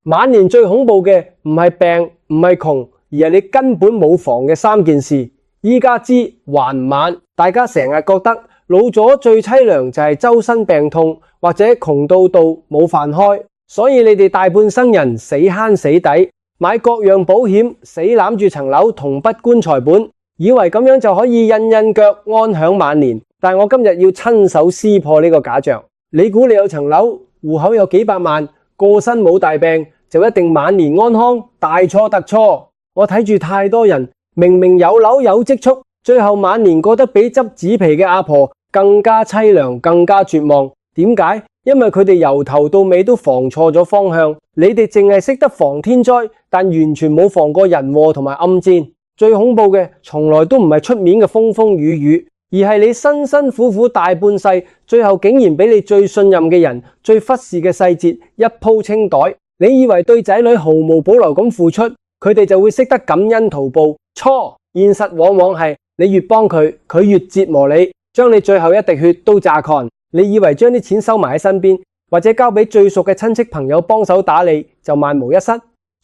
晚年最恐怖嘅唔係病，唔係窮，而係你根本冇防嘅3件事。依家知還唔晚，大家成日覺得老咗最淒涼就係周身病痛，或者窮到冇飯開，所以你哋大半生人死慳死抵，買各樣保險，死攬住層樓同筆棺材本，以為咁樣就可以印印腳安享晚年。但係我今日要親手撕破呢個假象。你估你有層樓，戶口有幾百萬，過身冇大病，就一定晚年安康？大錯特錯。我睇住太多人明明有樓有積蓄，最後晚年過得比執紙皮嘅阿婆更加淒涼，更加絕望。點解？因為佢哋由頭到尾都防錯咗方向。你哋淨係識得防天災，但完全冇防過人禍同埋暗戰。最恐怖嘅從來都唔係出面嘅風風雨雨，而係你辛辛苦苦大半世，最後竟然俾你最信任嘅人、最忽視嘅細節一鋪清袋。你以為對仔女毫無保留咁付出，佢哋就會識得感恩圖報？錯，現實往往係你越幫佢，佢越折磨你，將你最後一滴血都榨乾。你以為將啲錢收埋喺身邊，或者交俾最熟嘅親戚朋友幫手打理，就萬無一失？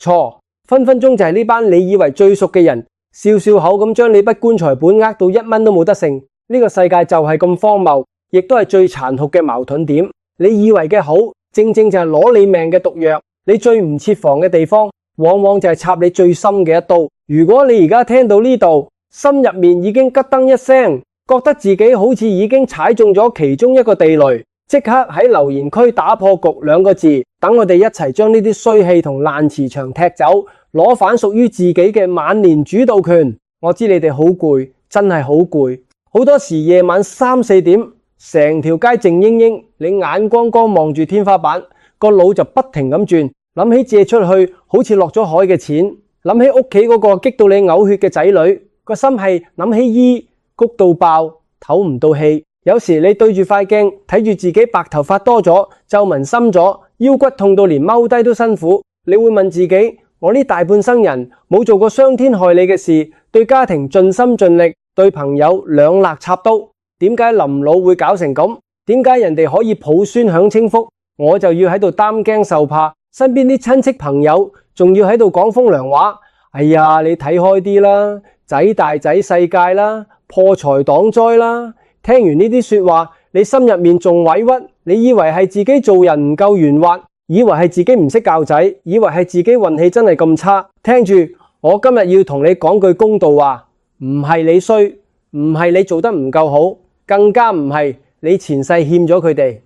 錯，分分鐘就係呢班你以為最熟嘅人，笑笑口咁將你筆棺材本呃到1蚊都冇得剩。呢個世界就係咁荒謬，亦都係最殘酷嘅矛盾點。你以為嘅好，正正就係攞你命嘅毒藥。你最唔設防嘅地方，往往就係插你最深嘅一刀。如果你而家聽到呢度，心入面已經咯噔一聲，覺得自己好似已經踩中咗其中一個地雷，即刻喺留言區打破局2個字，等我哋一齊將呢啲衰氣同爛磁場踢走，攞返屬於自己嘅晚年主導權。我知你哋好攰，真係好攰。好多時夜晚3、4點，成條街靜英英，你眼光光望住天花板，個腦就不停咁轉，諗起借出去好似落咗海嘅錢，諗起屋企嗰個激到你嘔血嘅仔女，個心係諗起醫谷到爆，唞唔到氣。有時你對住塊鏡睇住自己白頭髮多咗，皺紋深咗，腰骨痛到連踎低都辛苦，你會問自己：我呢大半生人冇做過傷天害理嘅事，對家庭盡心盡力，對朋友兩肋插刀，點解臨老會搞成咁？點解人哋可以抱孫享清福，我就要喺度擔驚受怕？身邊啲親戚朋友仲要喺度講風涼話。哎呀，你睇開啲啦，仔大仔世界啦，破財擋災啦。聽完呢啲說話，你心入面仲委屈，你以為係自己做人唔夠圓滑，以為係自己唔識教仔，以為係自己運氣真係咁差。聽住，我今日要同你講句公道話，唔係你衰，唔係你做得唔夠好，更加唔係你前世欠咗佢哋。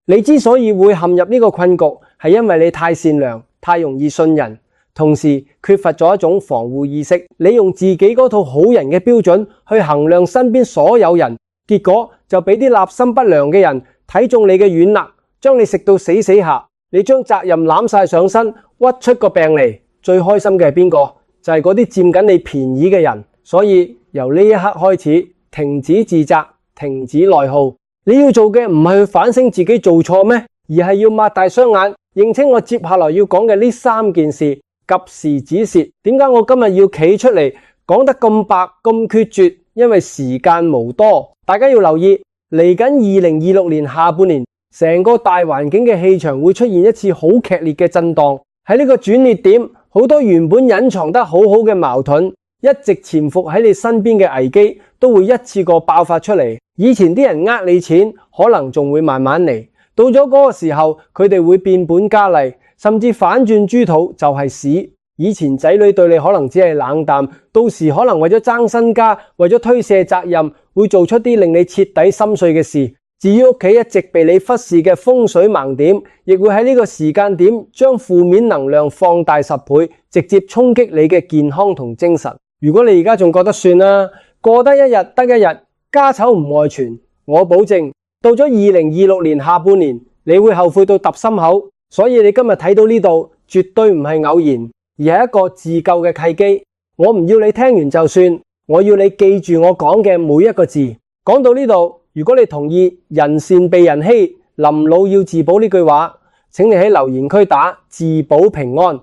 你之所以會陷入呢個困局，係因為你太善良，太容易信人，同時缺乏咗一種防護意識。你用自己嗰套好人嘅標準去衡量身邊所有人，結果就俾啲立心不良嘅人睇中你嘅軟肋，將你食到死死下。你將責任攬晒上身，屈出個病嚟。最開心嘅係邊個？就係嗰啲佔緊你便宜嘅人。所以由呢一刻開始，停止自責，停止內耗。你要做嘅唔係去反省自己做錯咩？而係要擘大雙眼，認清我接下來要講嘅呢3件事，及時止蝕。點解我今日要企出嚟講得咁白咁決絕？因為時間無多。大家要留意，嚟緊2026年下半年，成個大環境嘅氣場會出現一次好劇烈嘅震盪。喺呢個轉捩點，好多原本隱藏得好好嘅矛盾，一直潛伏喺你身邊嘅危機，都會一次過爆發出嚟。以前啲人呃你錢，可能仲會慢慢嚟，到咗嗰個時候，佢哋會變本加厲，甚至反轉豬肚就係屎。以前仔女對你可能只係冷淡，到時可能為咗爭身家，為咗推卸責任，會做出啲令你徹底心碎嘅事。至於屋企一直被你忽視嘅風水盲點，亦會喺呢個時間點將負面能量放大10倍，直接衝擊你嘅健康同精神。如果你而家仲覺得算啦，過得一日得一日，家醜唔外傳，我保證到咗2026年下半年，你會後悔到揼心口。所以你今日睇到呢度，絕對唔係偶然，而係一個自救嘅契機。我唔要你聽完就算，我要你記住我講嘅每一個字。講到呢度，如果你同意人善被人欺，臨老要自保呢句話，請你喺留言區打自保平安，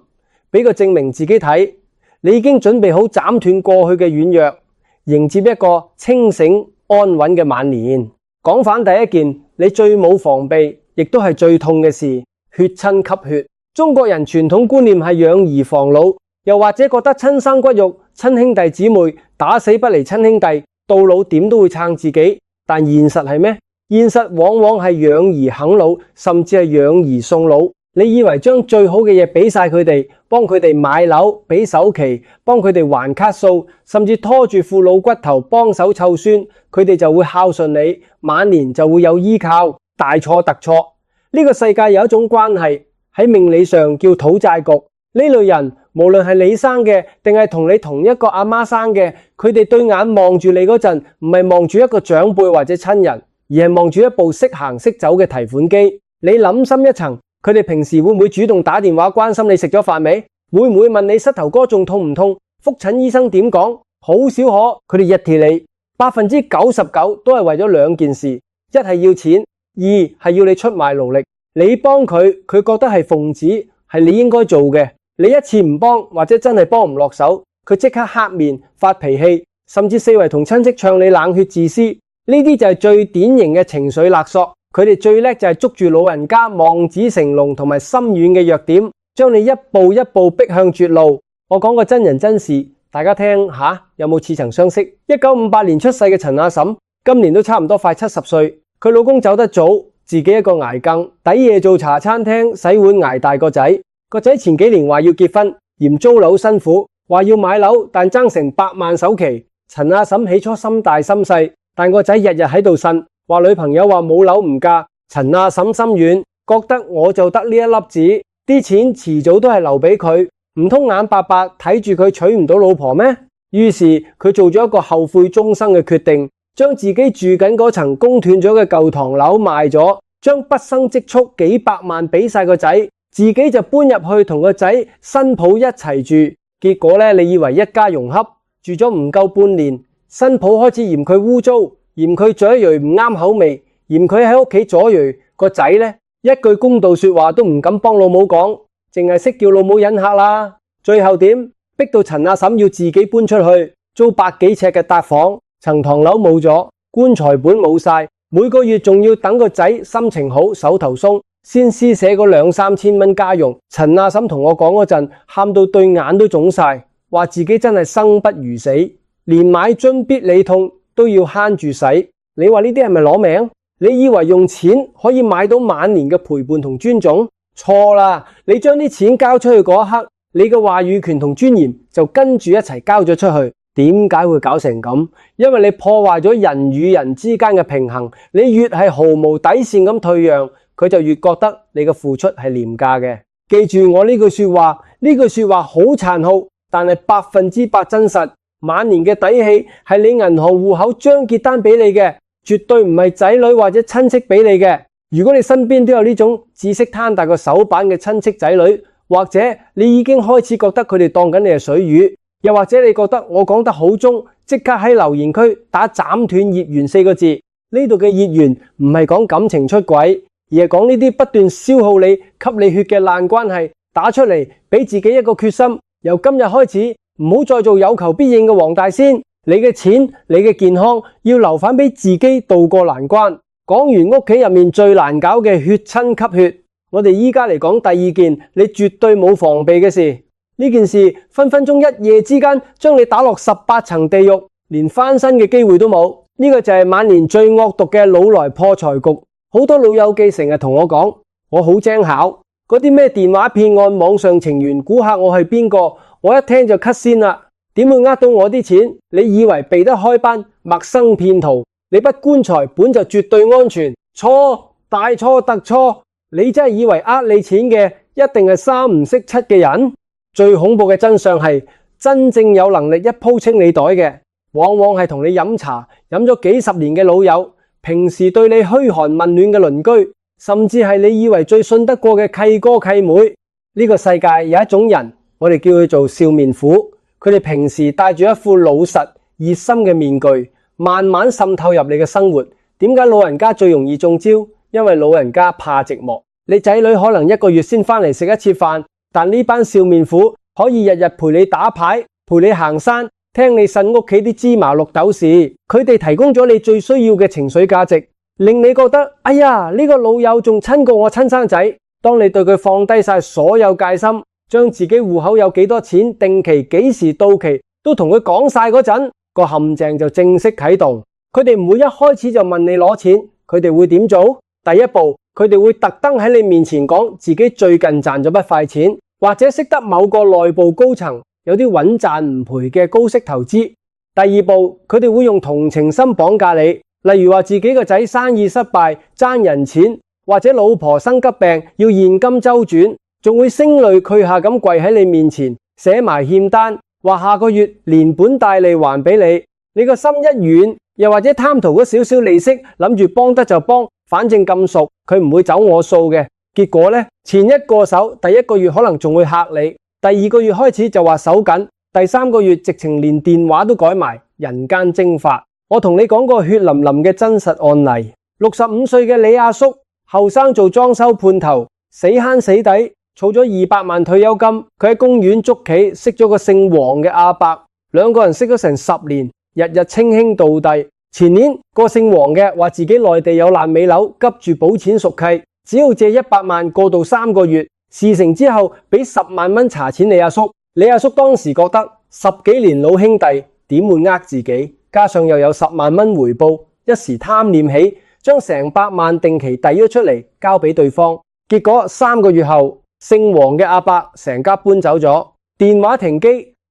俾個證明自己睇，你已經準備好斬斷過去嘅軟弱，迎接一個清醒安穩嘅晚年。講返第一件，你最冇防備，亦都係最痛嘅事，血親吸血。中國人傳統觀念係養兒防老，又或者覺得親生骨肉、親兄弟姊妹打死不離親兄弟，到老點都會撐自己。但現實係咩？現實往往係養兒啃老，甚至係養兒送老。你以為將最好嘅嘢俾晒佢哋，幫佢哋買樓、俾首期，幫佢哋還卡數，甚至拖住副老骨頭幫手湊孫，佢哋就會孝順你，晚年就會有依靠。大錯特錯。呢個世界有一種關係喺命理上叫討債局。呢類人無論係你生嘅定係同你同一個阿媽生嘅，佢哋對眼望住你嗰陣，唔係望住一個長輩或者親人，而係望住一部識行識走嘅提款機。你諗深一層，佢哋平時會唔會主動打電話關心你食咗飯未？會唔會問你膝頭哥仲痛唔痛？復診醫生點講？好少可，佢哋一提你，99%都係為咗兩件事：一係要錢，二係要你出賣勞力。你幫佢，佢覺得係奉旨，係你應該做嘅。你一次唔幫，或者真係幫唔落手，佢即刻黑面發脾氣，甚至四圍同親戚唱你冷血自私。呢啲就係最典型嘅情緒勒索。佢哋最叻就係捉住老人家望子成龍同埋心軟嘅弱點，將你一步一步逼向絕路。我講個真人真事，大家聽下有冇似曾相識？1958年出世嘅陳阿嬸，今年都差唔多快70歲。佢老公走得早，自己一個捱更，抵夜做茶餐廳洗碗捱大個仔。個仔前幾年話要結婚，嫌租樓辛苦，話要買樓，但爭成100萬首期。陳阿嬸起初心大心細，但個仔日日喺度呻，話女朋友話冇樓唔嫁。陳阿嬸心軟，覺得我就得呢一粒子，啲錢遲早都係留俾佢，唔通眼白白睇住佢娶唔到老婆咩？於是佢做咗一個後悔終生嘅決定，將自己住緊嗰層供斷咗嘅舊唐樓賣咗，將畢生積蓄幾百萬俾晒個仔，自己就搬入去同個仔新抱一齊住。結果呢，你以為一家融洽，住咗唔夠半年，新抱開始嫌佢污糟，嫌佢左裔唔啱口味，嫌佢喺屋企左裔。個仔呢，一句公道說話都唔敢幫老母講，淨係識叫老母忍客啦。最後點？逼到陳阿嬸要自己搬出去，租100幾尺嘅搭房，層唐樓冇咗，棺材本冇晒，每個月仲要等個仔心情好，手頭鬆，先施捨嗰2-3千蚊家用。陳阿嬸同我講嗰陣，喊到對眼都腫晒，話自己真係生不如死，連買津必理痛都要慳住使。你話呢啲係咪攞命？你以為用錢可以買到晚年嘅陪伴同尊重？錯啦！你將啲錢交出去嗰一刻，你嘅話語權同尊嚴就跟住一齊交咗出去。點解會搞成咁？因為你破壞咗人與人之間嘅平衡。你越係毫無底線咁退讓，佢就越覺得你嘅付出係廉價嘅。記住我呢句說話，呢句說話好殘酷，但係100%真實。晚年嘅底氣係你銀行戶口張結單俾你嘅，絕對唔係仔女或者親戚俾你嘅。如果你身邊都有呢種知識攤大過手板嘅親戚仔女，或者你已經開始覺得佢哋當緊你係水魚，又或者你覺得我講得好中，即刻喺留言區打斬斷業緣4個字。呢度嘅業緣唔係講感情出軌，而係講呢啲不斷消耗你、吸你血嘅爛關係。打出嚟，俾自己一個決心，由今日開始唔好再做有求必應嘅黃大仙。你嘅錢、你嘅健康要留返俾自己渡過難關。講完屋企入面最難搞嘅血親吸血，我哋依家嚟講第二件你絕對冇防備嘅事。呢件事分分鐘一夜之間將你打落18層地獄，連翻身嘅機會都冇。呢個就係晚年最惡毒嘅老來破財局。好多老友記成日同我講，我好精巧，嗰啲咩電話騙案、網上情緣，估下我係邊個，我一聽就cut先啦。點會呃到我啲錢？你以為避得開班陌生騙徒？你筆棺材本就絕對安全，錯，大錯特錯！你真係以為呃你錢嘅一定係3唔識7嘅人？最恐怖嘅真相係，真正有能力一鋪清你袋嘅，往往係同你飲茶飲咗幾十年嘅老友，平時對你噓寒問暖嘅鄰居，甚至係你以為最信得過嘅契哥契妹。呢個世界有一種人，我哋叫佢做笑面虎。佢哋平時戴住一副老實熱心嘅面具，慢慢滲透入你嘅生活。點解老人家最容易中招？因為老人家怕寂寞。你仔女可能1個月先返嚟食一次飯，但呢班笑面虎可以日日陪你打牌，陪你行山，聽你呻屋企啲芝麻綠豆事。佢哋提供咗你最需要嘅情緒價值，令你覺得哎呀，呢個老友仲親過我親生仔。當你對佢放低晒所有戒心，將自己戶口有幾多錢、定期幾時到期都同佢講晒嗰陣，個陷阱就正式啟動。佢哋唔會一開始就問你攞錢，佢哋會點做？第一步，佢哋會特登喺你面前講自己最近賺咗筆快錢，或者識得某個內部高層有啲穩賺唔賠嘅高息投資。第二步，佢哋會用同情心綁架你，例如話自己個仔生意失敗爭人錢，或者老婆生急病要現金周轉，仲會聲淚俱下咁跪喺你面前寫埋欠單，話下個月連本帶利還俾你。你個心一軟，又或者貪圖嗰少少利息，諗住幫得就幫，反正咁熟，佢唔會走我數嘅。結果呢，前一過手，第一個月可能仲會嚇你，第二個月開始就話手緊，第三個月直情連電話都改埋，人間蒸發。我同你講個血淋淋嘅真實案例，65歲嘅李阿叔，後生做裝修判頭，死慳死抵，儲咗200萬退休金。佢喺公園捉棋，識咗個姓黃嘅阿伯，兩個人識咗成10年，日日稱兄道弟。前年個姓黃嘅話自己內地有爛尾樓，急住補錢贖契，只要借100萬過渡3個月。事成之後俾10萬蚊查錢李阿叔。李阿叔當時覺得10幾年老兄弟點會呃自己，加上又有10萬蚊回報，一時貪念起，將成100萬定期遞咗出嚟交俾對方。結果3個月後，姓黃嘅阿伯成家搬走咗，電話停機，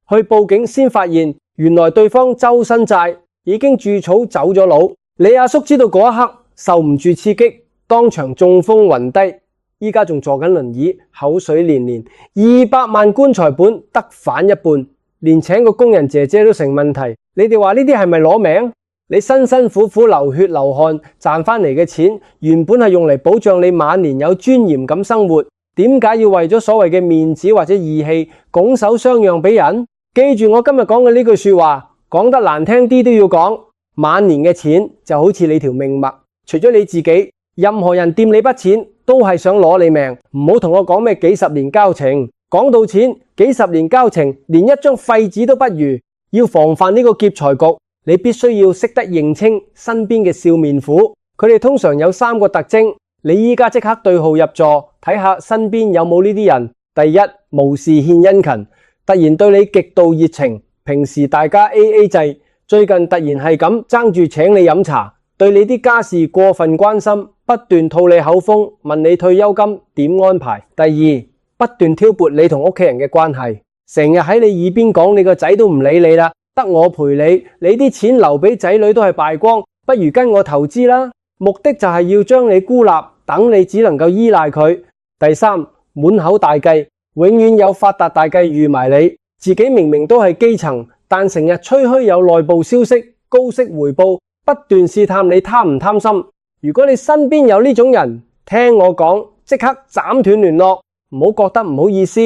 去報警先發現原來對方周身債已經著草走咗佬。李阿叔知道嗰一刻受唔住刺激，當場中風暈低，依家仲坐緊輪椅，口水連連。200萬棺材本得返一半，連請個工人姐姐都成問題。你哋話呢啲係咪攞命？你辛辛苦苦流血流汗賺返嚟嘅錢，原本係用嚟保障你晚年有尊嚴咁生活，點解要為咗所謂嘅面子或者義氣拱手相讓俾人？記住我今日講嘅呢句說話，講得難聽啲都要講，晚年嘅錢就好似你條命脈，除咗你自己，任何人掂你筆錢都係想攞你命。唔好同我講咩幾十年交情，講到錢，幾十年交情連一張廢紙都不如。要防範呢個劫財局，你必須要識得認清身邊嘅笑面虎，佢哋通常有3個特徵。你依家即刻對號入座，睇下身邊有冇呢啲人。第一，無事獻殷勤，突然對你極度熱情，平時大家 AA 制，最近突然係咁爭住請你飲茶，對你啲家事過分關心，不斷套你口風，問你退休金點安排。第二，不斷挑撥你同屋企人嘅關係，成日喺你耳邊講你個仔都唔理你啦，得我陪你，你啲錢留俾仔女都係敗光，不如跟我投資啦。目的就係要將你孤立，等你只能夠依賴佢。第三，滿口大計，永遠有發達大計預埋你，自己明明都係基層，但成日吹噓有內部消息、高息回報，不斷試探你貪唔貪心。如果你身邊有呢種人，聽我講，即刻斬斷聯絡，唔好覺得唔好意思，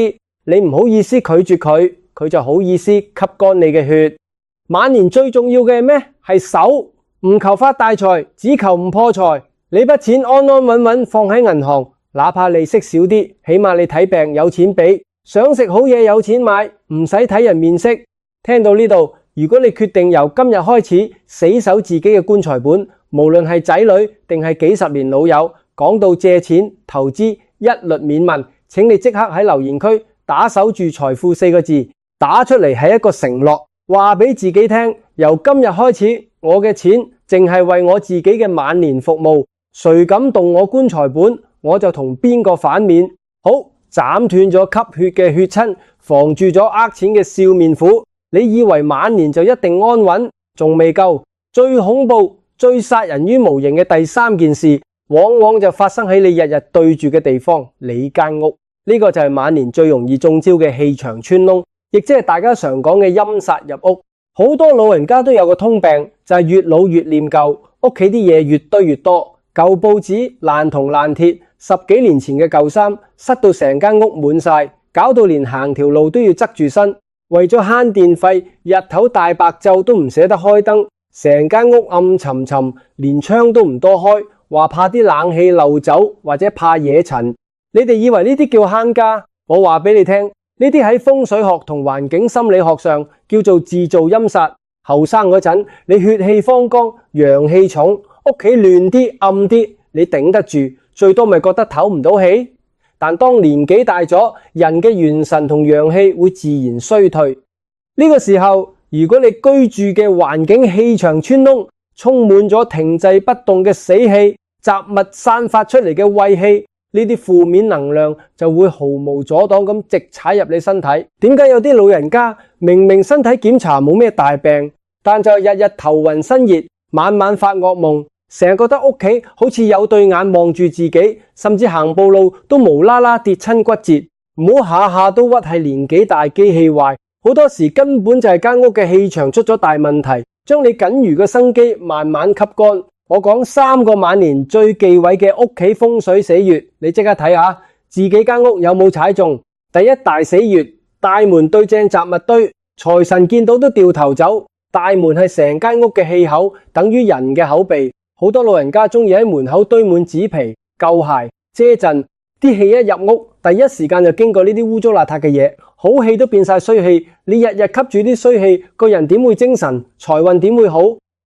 你唔好意思拒絕佢，佢就好意思吸乾你嘅血。晚年最重要嘅係咩？係守。唔求發大財，只求唔破財。你筆錢安安穩穩放喺銀行，哪怕利息少啲，起碼你睇病有錢俾，想食好嘢有錢買，唔使睇人面色。聽到呢度，如果你決定由今日開始死守自己嘅棺材本，無論係仔女定係幾十年老友，講到借錢投資一律免問，請你即刻喺留言區打守住財富4個字，打出嚟係一個承諾，話俾自己聽，由今日開始我嘅錢淨係為我自己嘅晚年服務，誰敢動我棺材本，我就同邊個反面。好，斬斷咗吸血嘅血親，防住咗呃錢嘅笑面虎。你以為晚年就一定安穩？仲未夠，最恐怖、最殺人於無形嘅第3件事，往往就發生喺你日日對住嘅地方，你間屋。呢個就係晚年最容易中招嘅氣場穿窿，亦即係大家常講嘅陰煞入屋。好多老人家都有個通病，就係越老越念舊，屋企啲嘢越堆越多，舊報紙、爛銅爛鐵，10幾年前嘅舊衫，塞到成間屋滿晒，搞到連行條路都要側住身。為咗慳電費，日頭大白晝都唔捨得開燈，成間屋暗沉沉，連窗都唔多開，話怕啲冷氣漏走或者怕惹塵。你哋以為呢啲叫慳家？我話俾你聽，呢啲喺風水學同環境心理學上叫做自造陰煞。後生嗰陣你血氣方剛，陽氣重，屋企亂啲暗啲，你頂得住，最多咪覺得唞唔到氣。但當年紀大咗，人嘅元神同陽氣會自然衰退。呢個時候，如果你居住嘅環境氣場穿窿，充滿咗停滯不動嘅死氣，雜物散發出嚟嘅穢氣，呢啲負面能量就會毫無阻擋咁直踩入你身體。點解有啲老人家明明身體檢查冇咩大病，但就日日頭暈身熱，晚晚發噩夢，成日覺得屋企好似有對眼望住自己，甚至行步路都無啦啦跌親骨折。唔好下下都屈係年紀大機器壞，好多時根本就係間屋嘅氣場出咗大問題，將你僅餘嘅生機慢慢吸乾。我講3個晚年最忌諱嘅屋企風水死穴，你即刻睇下自己間屋有冇踩中。第一大死穴，大門對正雜物堆，財神見到都掉頭走。大門係成間屋嘅氣口，等於人嘅口鼻。好多老人家中意喺門口堆滿紙皮、舊鞋、遮陣，啲氣一入屋，第一時間就經過呢啲污糟邋遢嘅嘢，好氣都變晒衰氣。你日日吸住啲衰氣，個人點會精神？財運點會好？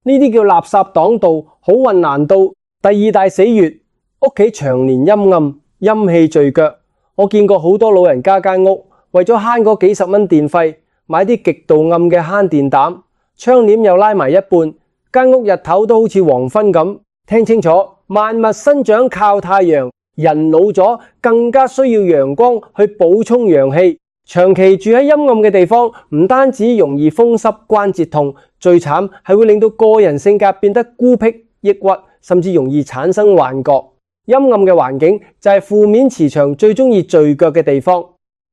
呢啲叫垃圾擋道，好運難到。第二大死穴，屋企長年陰暗，陰氣聚腳。我見過好多老人家間屋，為咗慳嗰幾十蚊電費，買啲極度暗嘅慳電膽，窗簾又拉埋一半，間屋日頭都好似黃昏咁。聽清楚，萬物生長靠太陽，人老咗更加需要陽光去補充陽氣。長期住喺陰暗嘅地方，唔單止容易風濕關節痛，最慘係會令到個人性格變得孤僻、抑鬱，甚至容易產生幻覺。陰暗嘅環境就係負面磁場最中意聚腳嘅地方。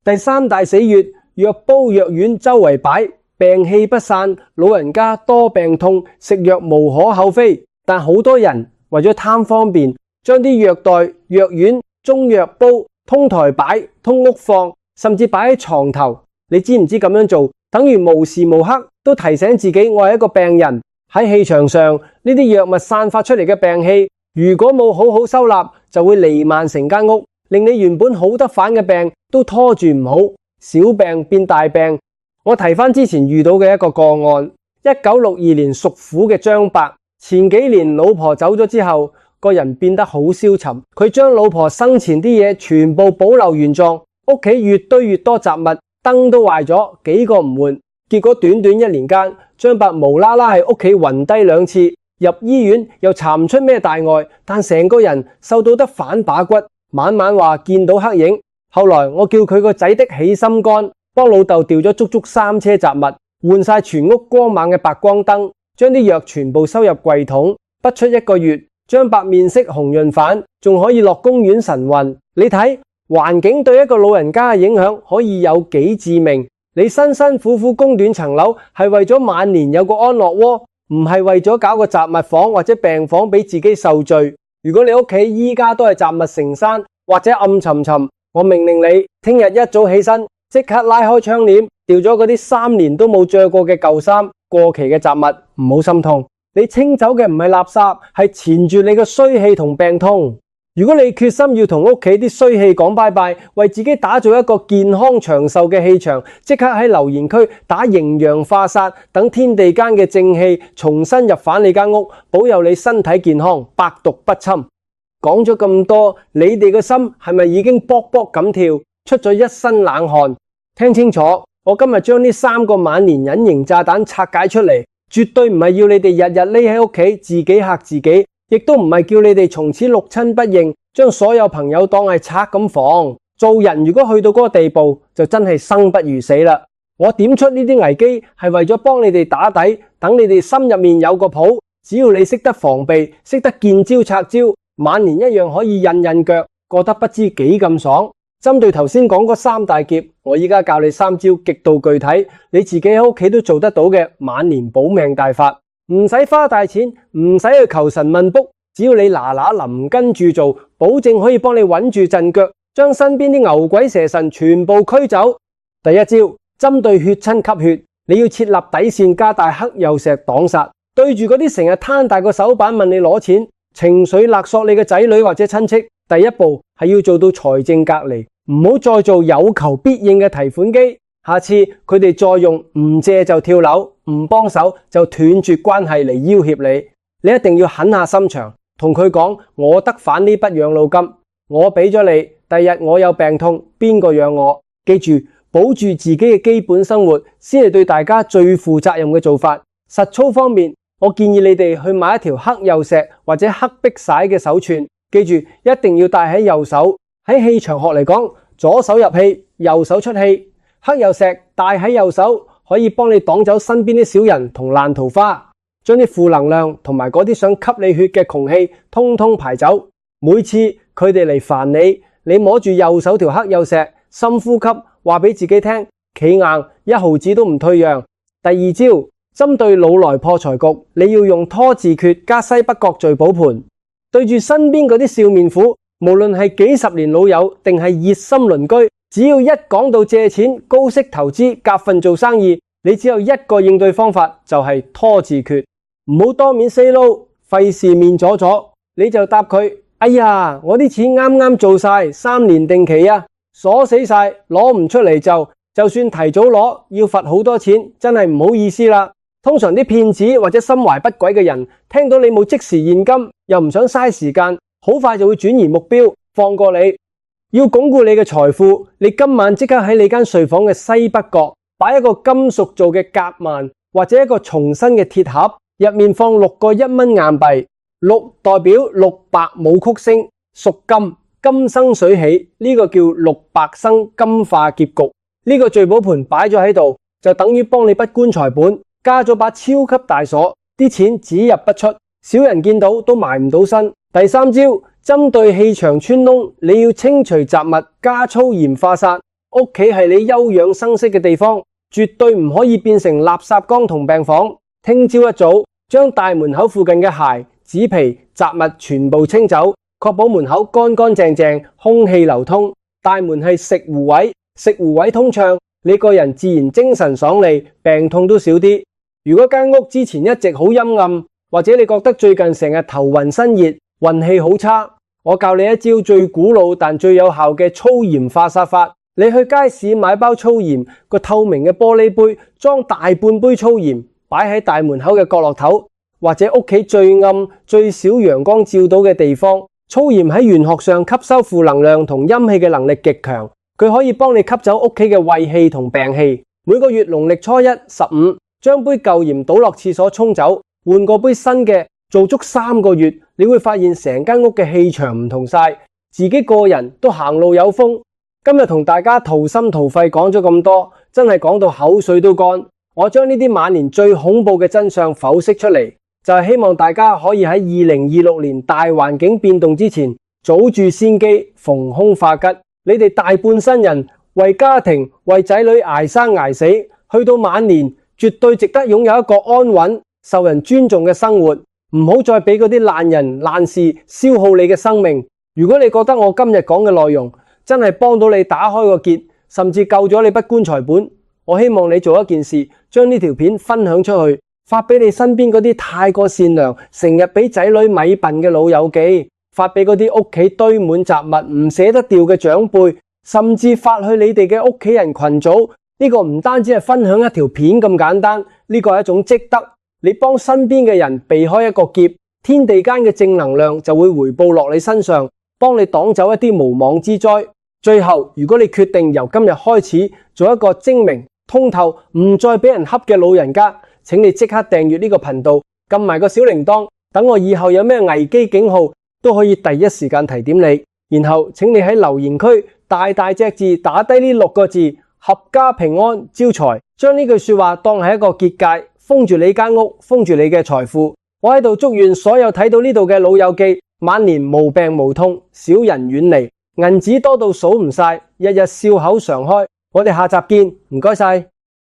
第三大死穴，藥煲藥丸周圍擺，病氣不散，老人家多病痛，食藥無可厚非。但好多人為咗貪方便，將啲藥袋、藥丸、中藥煲通台擺、通屋放，甚至擺喺床頭。你知唔知咁樣做等於無時無刻都提醒自己我係一個病人？喺氣場上，呢啲藥物散發出嚟嘅病氣，如果冇好好收納，就會彌漫成間屋，令你原本好得返嘅病都拖住唔好，小病變大病。我提返之前遇到嘅一個個案，1962年屬虎嘅張伯，前幾年老婆走咗之後，個人變得好消沉。佢將老婆生前啲嘢全部保留原狀，屋企越堆越多雜物，燈都壞咗，幾個唔換。結果短短1年間，張伯無啦啦喺屋企暈低2次，入醫院又查唔出咩大礙，但成個人瘦到得反把骨，晚晚話見到黑影。後來我叫佢個仔的起心肝，幫老豆調咗足足3車雜物，換晒全屋光猛嘅白光燈，將啲藥全部收入櫃桶。不出1個月，張伯面色紅潤返，仲可以落公園晨運。你睇環境對一個老人家嘅影響可以有幾致命？你辛辛苦苦供短層樓，係為咗晚年有個安樂窩，唔係為咗搞個雜物房或者病房俾自己受罪。如果你屋企依家都係雜物成山或者暗沉沉，我命令你聽日一早起身，即刻拉開窗簾，掉咗嗰啲3年都冇着過嘅舊衫、過期嘅雜物，唔好心痛。你清走嘅唔係垃圾，係纏住你嘅衰氣同病痛。如果你決心要同屋企啲衰氣講拜拜，為自己打造一個健康長壽嘅氣場，即刻喺留言區打營養化煞，等天地間嘅正氣重新入返你間屋，保佑你身體健康，百毒不侵。講咗咁多，你哋嘅心係咪已經卜卜咁跳，出咗一身冷汗？聽清楚，我今日將呢3個晚年隱形炸彈拆解出嚟，絕對唔係要你哋日日匿喺屋企自己嚇自己，亦都唔係叫你哋從此六親不認，將所有朋友當係賊咁防。做人如果去到嗰個地步，就真係生不如死啦。我點出呢啲危機，係為咗幫你哋打底，等你哋心入面有個譜。只要你識得防備，識得見招拆招，晚年一樣可以印印腳，過得不知幾咁爽。針對頭先講嗰3大劫，我依家教你3招極度具體，你自己喺屋企都做得到嘅晚年保命大法。唔使花大錢，唔使去求神問卜，只要你嗱嗱臨跟住做，保證可以幫你穩住陣腳，將身邊啲牛鬼蛇神全部驅走。第一招，針對血親吸血，你要設立底線，加大黑曜石擋煞。對住嗰啲成日攤大個手板問你攞錢，情緒勒索你嘅仔女或者親戚，第一步係要做到財政隔離，唔好再做有求必應嘅提款機。下次佢哋再用唔借就跳樓，唔幫手就斷絕關係嚟要挾你，你一定要狠下心腸，同佢講我得返呢筆養老金，我俾咗你，第日我有病痛，邊個養我？記住，保住自己嘅基本生活，先係對大家最負責任嘅做法。實操方面，我建議你哋去買一條黑曜石或者黑碧璽嘅手串，記住一定要戴喺右手。喺氣場學嚟講，左手入氣，右手出氣。黑曜石戴喺右手，可以幫你擋走身邊啲小人同爛桃花，將啲負能量同埋嗰啲想吸你血嘅窮氣通通排走。每次佢哋嚟煩你，你摸住右手條黑曜石，深呼吸，話俾自己聽，企硬，1毫子都唔退讓。第二招，針對老來破財局，你要用拖字訣加西北角聚寶盤，對住身邊嗰啲笑面虎，無論係幾十年老友定係熱心鄰居，只要一講到借錢、高息投資、夾份做生意，你只有一個應對方法，就係拖字訣。唔好當面 say no，費事面阻阻，你就答佢：哎呀，我啲錢啱啱做晒3年定期啊，鎖死晒，攞唔出嚟，就算提早攞，要罰好多錢，真係唔好意思啦。通常啲騙子或者心懷不軌嘅人，聽到你冇即時現金，又唔想嘥時間，好快就會轉移目標，放過你。要鞏固你嘅財富，你今晚即刻喺你間睡房嘅西北角擺一個金屬做嘅夾萬，或者一個重新嘅鐵盒，入面放6個1蚊硬幣。6代表6白武曲星，屬金，金生水起，呢個叫6白生金化劫局。呢個聚寶盤擺咗喺度，就等於幫你筆棺材本加咗把超級大鎖，啲錢只入不出，小人見到都埋唔到身。第3招，針對氣場穿窿，你要清除雜物，加粗鹽化煞。屋企係你休養生息嘅地方，絕對唔可以變成垃圾缸同病房。聽朝一早，將大門口附近嘅鞋、紙皮、雜物全部清走，確保門口乾乾淨淨，空氣流通。大門係食湖位，食湖位通暢，你個人自然精神爽利，病痛都少啲。如果間屋之前一直好陰暗，或者你覺得最近成日頭暈身熱，運氣好差，我教你一招最古老但最有效嘅粗鹽化煞法。你去街市買包粗鹽，個透明嘅玻璃杯裝大半杯粗鹽，擺喺大門口嘅角落頭，或者屋企最暗最少陽光照到嘅地方。粗鹽喺玄學上吸收負能量同陰氣嘅能力極強，佢可以幫你吸走屋企嘅晦氣同病氣。每個月農曆初1、15，將杯舊鹽倒落廁所沖走，換個杯新嘅，做足3個月，你會發現成間屋嘅氣場唔同晒，自己個人都行路有風。今日同大家掏心掏肺講咗咁多，真係講到口水都乾。我將呢啲晚年最恐怖嘅真相剖析出嚟，就係希望大家可以喺2026年大環境變動之前，早住先機，逢凶化吉。你哋大半生人為家庭、為仔女捱生捱死，去到晚年絕對值得擁有一個安穩、受人尊重嘅生活。唔好再俾嗰啲爛人爛事消耗你嘅生命。如果你覺得我今日講嘅內容真係幫到你打開個結，甚至救咗你筆棺材本，我希望你做一件事，將呢條片分享出去，發俾你身邊嗰啲太過善良、成日俾仔女米笨嘅老友記，發俾嗰啲屋企堆滿雜物唔捨得掉嘅長輩，甚至發去你哋嘅屋企人群組。呢個唔單止係分享一條片咁簡單，呢個係一種積德。你幫身邊嘅人避開一個劫，天地間嘅正能量就會回報落你身上，幫你擋走一啲無妄之災。最後，如果你決定由今日開始做一個精明、通透、唔再俾人恰嘅老人家，請你即刻訂閱呢個頻道，撳埋個小鈴鐺，等我以後有咩危機警號都可以第一時間提點你。然後請你喺留言區大大隻字打低呢6個字：合家平安招財，將呢句說話當係一個結界，封住你間屋，封住你嘅財富。我喺度祝願所有睇到呢度嘅老友記晚年無病無痛，小人遠離，銀紙多到數唔晒，日日笑口常開。我哋下集見，唔該晒。